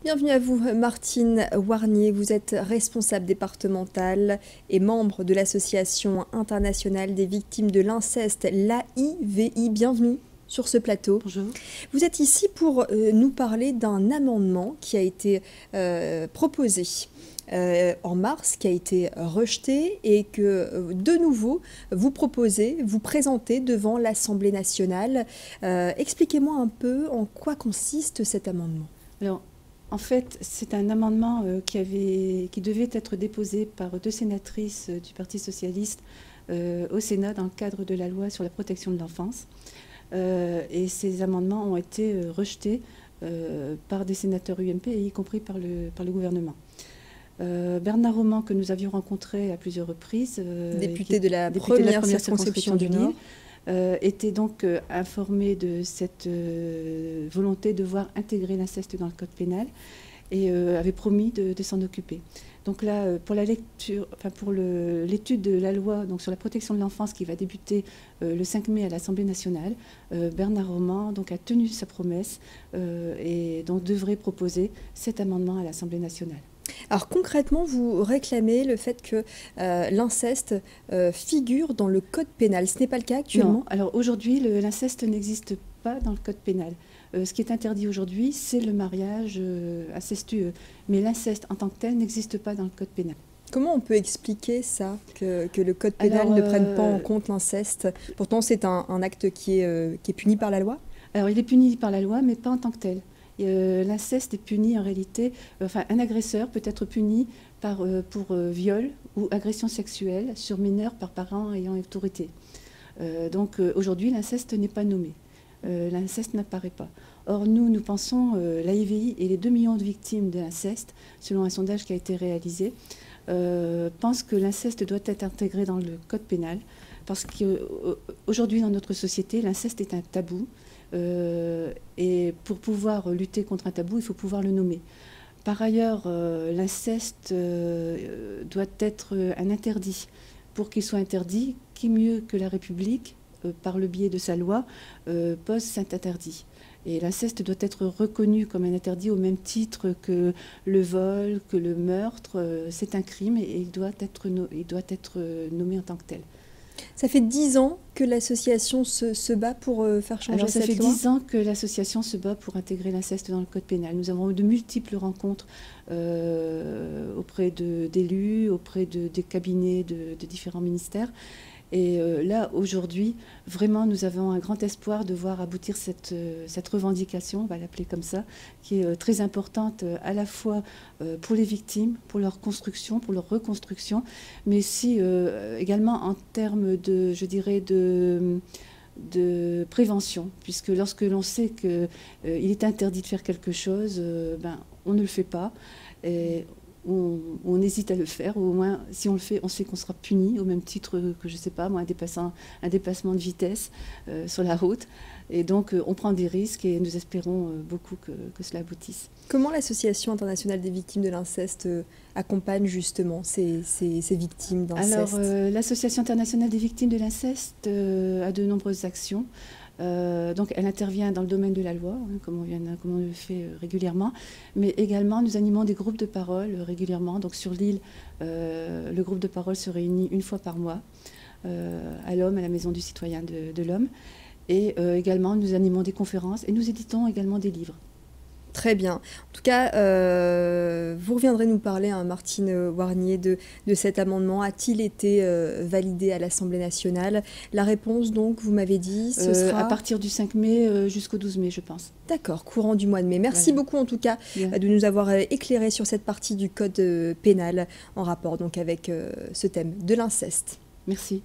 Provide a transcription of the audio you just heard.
Bienvenue à vous, Martine Warnier. Vous êtes responsable départementale et membre de l'Association internationale des victimes de l'inceste, l'AIVI. Bienvenue sur ce plateau. Bonjour. Vous êtes ici pour nous parler d'un amendement qui a été proposé en mars, qui a été rejeté et que de nouveau vous proposez, vous présentez devant l'Assemblée nationale. Expliquez-moi un peu en quoi consiste cet amendement. Alors, en fait, c'est un amendement qui devait être déposé par deux sénatrices du Parti socialiste au Sénat dans le cadre de la loi sur la protection de l'enfance. Et ces amendements ont été rejetés par des sénateurs UMP, y compris par le gouvernement. Bernard Roman, que nous avions rencontré à plusieurs reprises, député de la première circonscription du Nord, était donc informé de cette volonté de voir intégrer l'inceste dans le code pénal et avait promis de s'en occuper. Donc là, pour la lecture, pour l'étude de la loi donc sur la protection de l'enfance qui va débuter le 5 mai à l'Assemblée nationale, Bernard Roman donc a tenu sa promesse et donc devrait proposer cet amendement à l'Assemblée nationale. Alors concrètement, vous réclamez le fait que l'inceste figure dans le code pénal. Ce n'est pas le cas actuellement? Non. Alors aujourd'hui, l'inceste n'existe pas dans le code pénal. Ce qui est interdit aujourd'hui, c'est le mariage incestueux. Mais l'inceste en tant que tel n'existe pas dans le code pénal. Comment on peut expliquer ça, que le code pénal ne prenne pas en compte l'inceste? Pourtant, c'est un acte qui est puni par la loi? Alors il est puni par la loi, mais pas en tant que tel. L'inceste est puni en réalité, un agresseur peut être puni pour viol ou agression sexuelle sur mineur par parent ayant autorité. Donc aujourd'hui, l'inceste n'est pas nommé. L'inceste n'apparaît pas. Or, nous pensons, l'AIVI et les 2 millions de victimes de l'inceste, selon un sondage qui a été réalisé, pensent que l'inceste doit être intégré dans le code pénal, parce qu'aujourd'hui, dans notre société, l'inceste est un tabou. Et pour pouvoir lutter contre un tabou, il faut pouvoir le nommer. Par ailleurs, l'inceste doit être un interdit. Pour qu'il soit interdit, qui mieux que la République, par le biais de sa loi, pose cet interdit. Et l'inceste doit être reconnu comme un interdit au même titre que le vol, que le meurtre. C'est un crime et il doit être nommé en tant que tel. Ça fait 10 ans que l'association se bat pour faire changer cette loi. Ça fait 10 ans que l'association se bat pour intégrer l'inceste dans le code pénal. Nous avons eu de multiples rencontres auprès d'élus, auprès des cabinets de différents ministères. Et là, aujourd'hui, vraiment, nous avons un grand espoir de voir aboutir cette revendication, on va l'appeler comme ça, qui est très importante à la fois pour les victimes, pour leur construction, pour leur reconstruction, mais aussi également en termes de, je dirais, de prévention, puisque lorsque l'on sait qu'il est interdit de faire quelque chose, on ne le fait pas. Et on hésite à le faire, ou au moins, si on le fait, on sait qu'on sera puni, au même titre que, je ne sais pas, moi, un dépassement de vitesse sur la route. Et donc, on prend des risques et nous espérons beaucoup que cela aboutisse. Comment l'Association internationale des victimes de l'inceste accompagne justement ces victimes d'inceste? Alors, l'Association internationale des victimes de l'inceste a de nombreuses actions. Donc elle intervient dans le domaine de la loi, comme on le fait régulièrement, mais également nous animons des groupes de parole régulièrement. Donc sur l'île, le groupe de parole se réunit une fois par mois à l'Homme, à la Maison du Citoyen de l'Homme. Et également nous animons des conférences et nous éditons également des livres. Très bien. En tout cas, vous reviendrez nous parler, Martine Warnier, de cet amendement. A-t-il été validé à l'Assemblée nationale? La réponse, donc, vous m'avez dit, ce sera... À partir du 5 mai jusqu'au 12 mai, je pense. D'accord, courant du mois de mai. Merci beaucoup, en tout cas, de nous avoir éclairé sur cette partie du code pénal en rapport donc avec ce thème de l'inceste. Merci.